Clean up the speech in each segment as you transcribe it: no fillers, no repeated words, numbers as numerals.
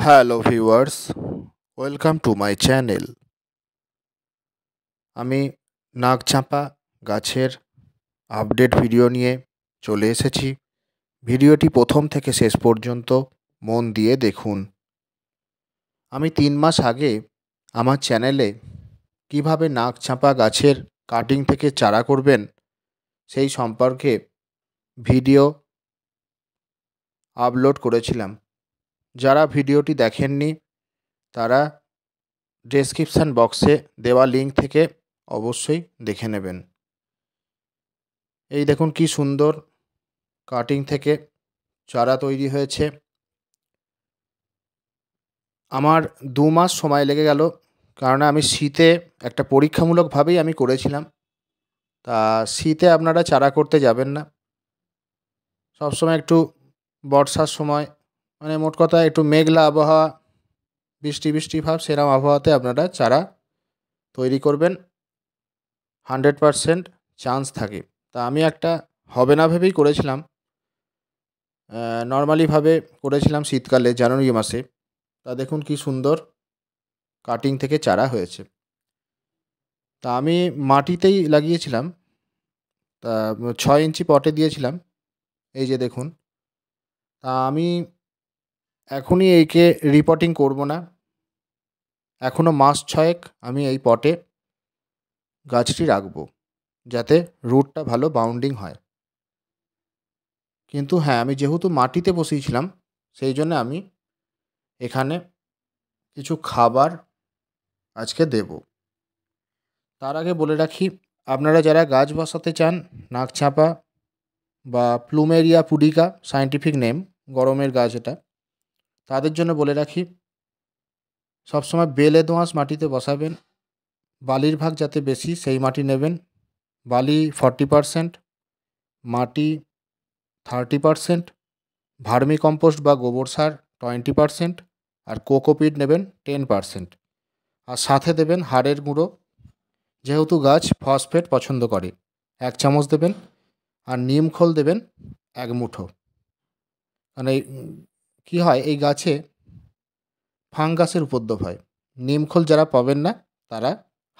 Hello viewers, welcome to my channel. আমি নাগচাঁপা গাছের update video নিয়ে চলে এসেছি। ভিডিওটি প্রথম থেকে শেষ পর্যন্ত মন দিয়ে দেখুন। আমি 3 মাস আগে আমার চ্যানেলে কিভাবে নাগচাঁপা গাছের কাটিং থেকে চারা করবেন সেই সম্পর্কে ভিডিও আপলোড করেছিলাম। যারা ভিডিওটি দেখেননি তারা ডেসক্রিপশান বক্সে দেওয়া লিঙ্ক থেকে অবশ্যই দেখে নেবেন। এই দেখুন কি সুন্দর কাটিং থেকে চারা তৈরি হয়েছে। আমার 2 মাস সময় লেগে গেল, কারণ আমি শীতে একটা পরীক্ষামূলকভাবেই আমি করেছিলাম। তা শীতে আপনারা চারা করতে যাবেন না, সবসময় একটু বর্ষার সময়, মানে মোট কথা একটু মেঘলা আবহাওয়া, বৃষ্টি বৃষ্টি ভাব, সেরকম আবহাওয়াতে আপনারা চারা তৈরি করবেন। 100% চান্স থাকে। তা আমি একটা হবে না ভেবেই করেছিলাম, নর্মালিভাবে করেছিলাম শীতকালে জানুয়ারি মাসে। তা দেখুন কি সুন্দর কাটিং থেকে চারা হয়েছে। তা আমি মাটিতেই লাগিয়েছিলাম, তা 6 ইঞ্চি পটে দিয়েছিলাম। এই যে দেখুন, তা আমি এখনই একে রিপোর্টিং করব না, এখনও মাস 6 আমি এই পটে গাছটি রাখবো, যাতে রুটটা ভালো বাউন্ডিং হয়। কিন্তু হ্যাঁ, আমি যেহেতু মাটিতে বসিয়েছিলাম, সেই জন্য আমি এখানে কিছু খাবার আজকে দেব। তার আগে বলে রাখি, আপনারা যারা গাছ বসাতে চান, নাগচাঁপা বা প্লুমেরিয়া পুডিকা সায়েন্টিফিক নেম, গরমের গাছ এটা, তাদের জন্য বলে রাখি সবসময় বেলে দোআঁশ মাটিতে বসাবেন। বালির ভাগ যাতে বেশি সেই মাটি নেবেন। বালি 40%, মাটি 30%, ভার্মি কম্পোস্ট বা গোবর সার 20%, আর কোকোপিট নেবেন 10%। আর সাথে দেবেন হাড়ের গুঁড়ো, যেহেতু গাছ ফসফেট পছন্দ করে, 1 চামচ দেবেন। আর নিম খোল দেবেন 1 মুঠো। মানে কী হয়, এই গাছে ফাঙ্গাসের উপদ্রব হয়। নিমখোল যারা পাবেন না তারা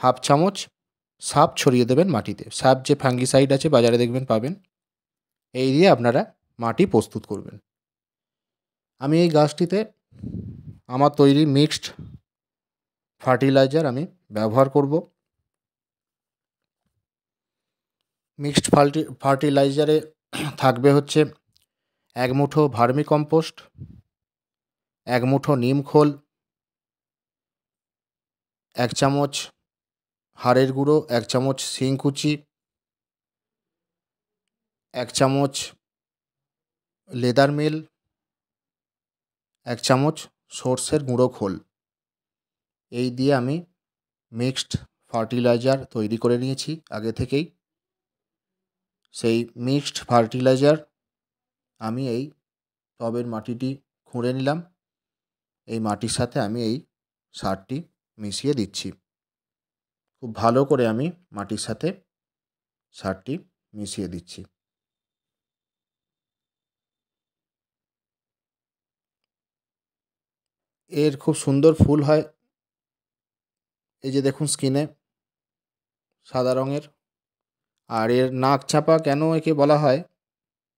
1/2 চামচ সাপ ছড়িয়ে দেবেন মাটিতে। সাপ যে ফাঙ্গিসাইড আছে বাজারে দেখবেন পাবেন, এই দিয়ে আপনারা মাটি প্রস্তুত করবেন। আমি এই গাছটিতে আমার তৈরি মিক্সড ফার্টিলাইজার আমি ব্যবহার করব। মিক্সড ফার্টিলাইজারে থাকবে হচ্ছে 1 মুঠো ভার্মি কম্পোস্ট, 1 মুঠো নিম খোল, 1 চামচ হাড়ের গুঁড়ো, 1 চামচ শিংকুচি, 1 চামচ লেদার মিল, 1 চামচ সর্ষের গুঁড়ো খোল। এই দিয়ে আমি মিক্সড ফার্টিলাইজার তৈরি করে নিয়েছি আগে থেকেই। সেই মিক্সড ফার্টিলাইজার আমি এই টবের মাটিটি খুঁড়ে নিলাম। এই মাটির সাথে আমি এই সারটি মিশিয়ে দিচ্ছি। খুব ভালো করে আমি মাটির সাথে সারটি মিশিয়ে দিচ্ছি। এর খুব সুন্দর ফুল হয়। এই যে দেখুন স্কিনে সাদা রঙের। আর এর নাগচাঁপা কেন একে বলা হয়,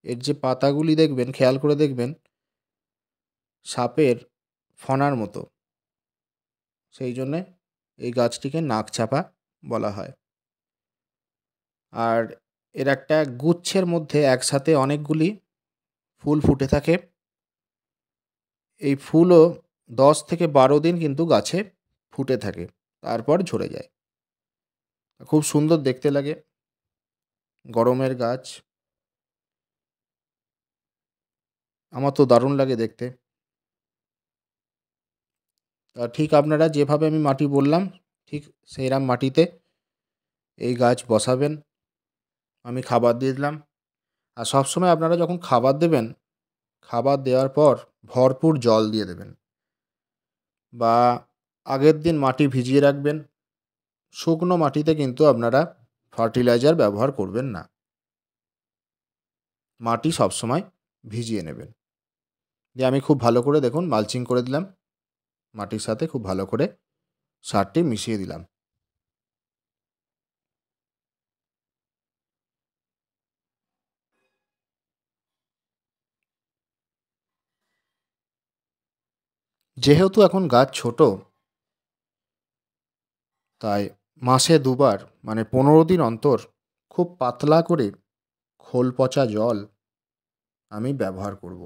এর যে পাতাগুলি দেখবেন, খেয়াল করে দেখবেন, সাপের ফণার মতো, সেই জন্যে এই গাছটিকে নাগচাঁপা বলা হয়। আর এর একটা গুচ্ছের মধ্যে একসাথে অনেকগুলি ফুল ফুটে থাকে। এই ফুলও 10 থেকে 12 দিন কিন্তু গাছে ফুটে থাকে, তারপর ঝরে যায়। খুব সুন্দর দেখতে লাগে, গরমের গাছ। আমার তো দারুণ লাগে দেখতে। ঠিক আপনারা যেভাবে আমি মাটি বললাম, ঠিক সেইরকম মাটিতে এই গাছ বসাবেন। আমি খাবার দিয়ে দিলাম। আর সবসময় আপনারা যখন খাবার দেবেন, খাবার দেওয়ার পর ভরপুর জল দিয়ে দেবেন, বা আগের দিন মাটি ভিজিয়ে রাখবেন। শুকনো মাটিতে কিন্তু আপনারা ফার্টিলাইজার ব্যবহার করবেন না, মাটি সবসময় ভিজিয়ে নেবেন। দিয়ে আমি খুব ভালো করে দেখুন মালচিং করে দিলাম। মাটির সাথে খুব ভালো করে সারটি মিশিয়ে দিলাম। যেহেতু এখন গাছ ছোট, তাই মাসে দুবার মানে 15 দিন অন্তর খুব পাতলা করে খোল পচা জল আমি ব্যবহার করব।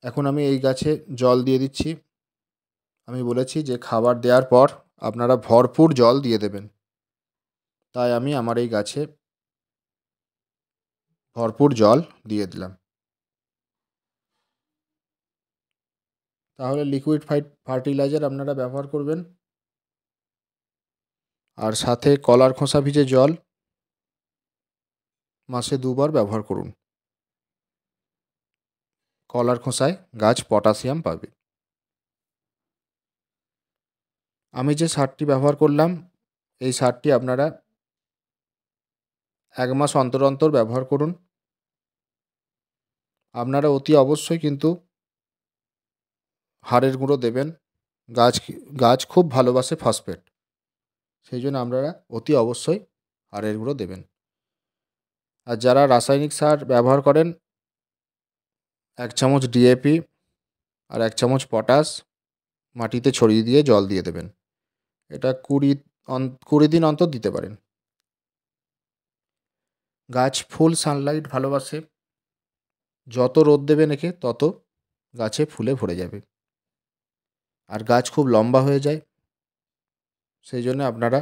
এখন আমি এই গাছে জল দিয়ে দিচ্ছি। আমি বলেছি যে খাবার দেওয়ার পর আপনারা ভরপুর জল দিয়ে দেবেন, তাই আমি আমার এই গাছে ভরপুর জল দিয়ে দিলাম। তাহলে লিকুইড ফার্টিলাইজার আপনারা ব্যবহার করবেন, আর সাথে কলার খোসা ভিজে জল মাসে দুবার ব্যবহার করুন। কলার খোসায় গাছ পটাশিয়াম পাবে। আমি যে সারটি ব্যবহার করলাম, এই সারটি আপনারা 1 মাস অন্তর অন্তর ব্যবহার করুন। আপনারা অতি অবশ্যই কিন্তু হাড়ের গুঁড়ো দেবেন। গাছ গাছ খুব ভালোবাসে ফসফেট, সেই জন্য আপনারা অতি অবশ্যই হাড়ের গুঁড়ো দেবেন। আর যারা রাসায়নিক সার ব্যবহার করেন, 1 চামচ ডিএপি আর 1 চামচ পটাশ মাটিতে ছড়িয়ে দিয়ে জল দিয়ে দেবেন। এটা 20 দিন অন্তর দিতে পারেন। গাছ ফুল সানলাইট ভালোবাসে, যত রোদ দেবেন একে তত গাছে ফুলে ভরে যাবে, আর গাছ খুব লম্বা হয়ে যায়। সেই জন্য আপনারা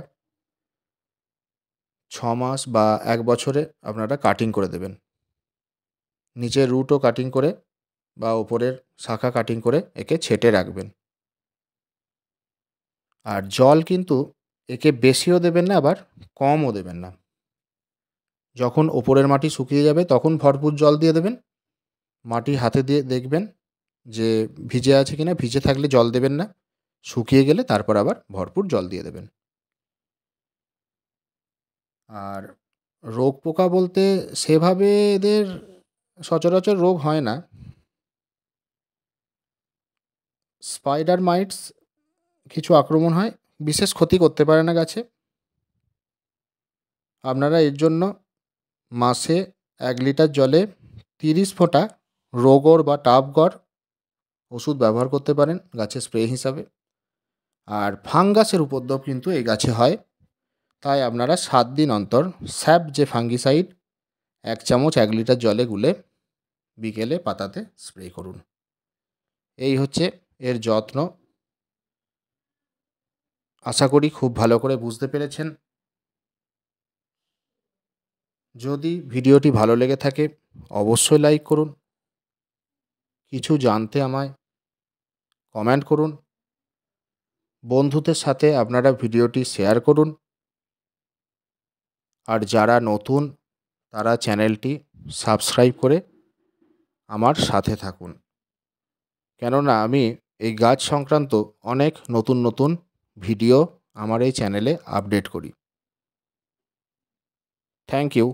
6 মাস বা 1 বছরে আপনারা কাটিং করে দেবেন। নিচের রুটও কাটিং করে বা ওপরের শাখা কাটিং করে একে ছেটে রাখবেন। আর জল কিন্তু একে বেশিও দেবেন না, আবার কমও দেবেন না। যখন ওপরের মাটি শুকিয়ে যাবে তখন ভরপুর জল দিয়ে দেবেন। মাটি হাতে দিয়ে দেখবেন যে ভিজে আছে কিনা, ভিজে থাকলে জল দেবেন না। শুকিয়ে গেলে তারপর আবার ভরপুর জল দিয়ে দেবেন। আর রোগ পোকা বলতে সেভাবে এদের সচরাচর রোগ হয় না। স্পাইডার মাইটস কিছু আক্রমণ হয়, বিশেষ ক্ষতি করতে পারে না গাছে। আপনারা এর জন্য মাসে 1 লিটার জলে 30 ফোঁটা রোগর বা টাবগর ওষুধ ব্যবহার করতে পারেন গাছের স্প্রে হিসাবে। আর ফাঙ্গাসের উপদ্রব কিন্তু এই গাছে হয়, তাই আপনারা 7 দিন অন্তর স্যাপ যে ফাঙ্গিসাইড 1 চামচ 1 লিটার জলে গুলে বিকেলে পাতাতে স্প্রে করুন। এই হচ্ছে এর যত্ন। আশা করি খুব ভালো করে বুঝতে পেরেছেন। যদি ভিডিওটি ভালো লেগে থাকে অবশ্যই লাইক করুন। কিছু জানতে আমায় কমেন্ট করুন। বন্ধুদের সাথে আপনারা ভিডিওটি শেয়ার করুন। আর যারা নতুন তারা চ্যানেলটি সাবস্ক্রাইব করে আমার সাথে থাকুন, কেননা আমি এই গাছ সংক্রান্ত অনেক নতুন নতুন ভিডিও আমার এই চ্যানেলে আপডেট করি। Thank you.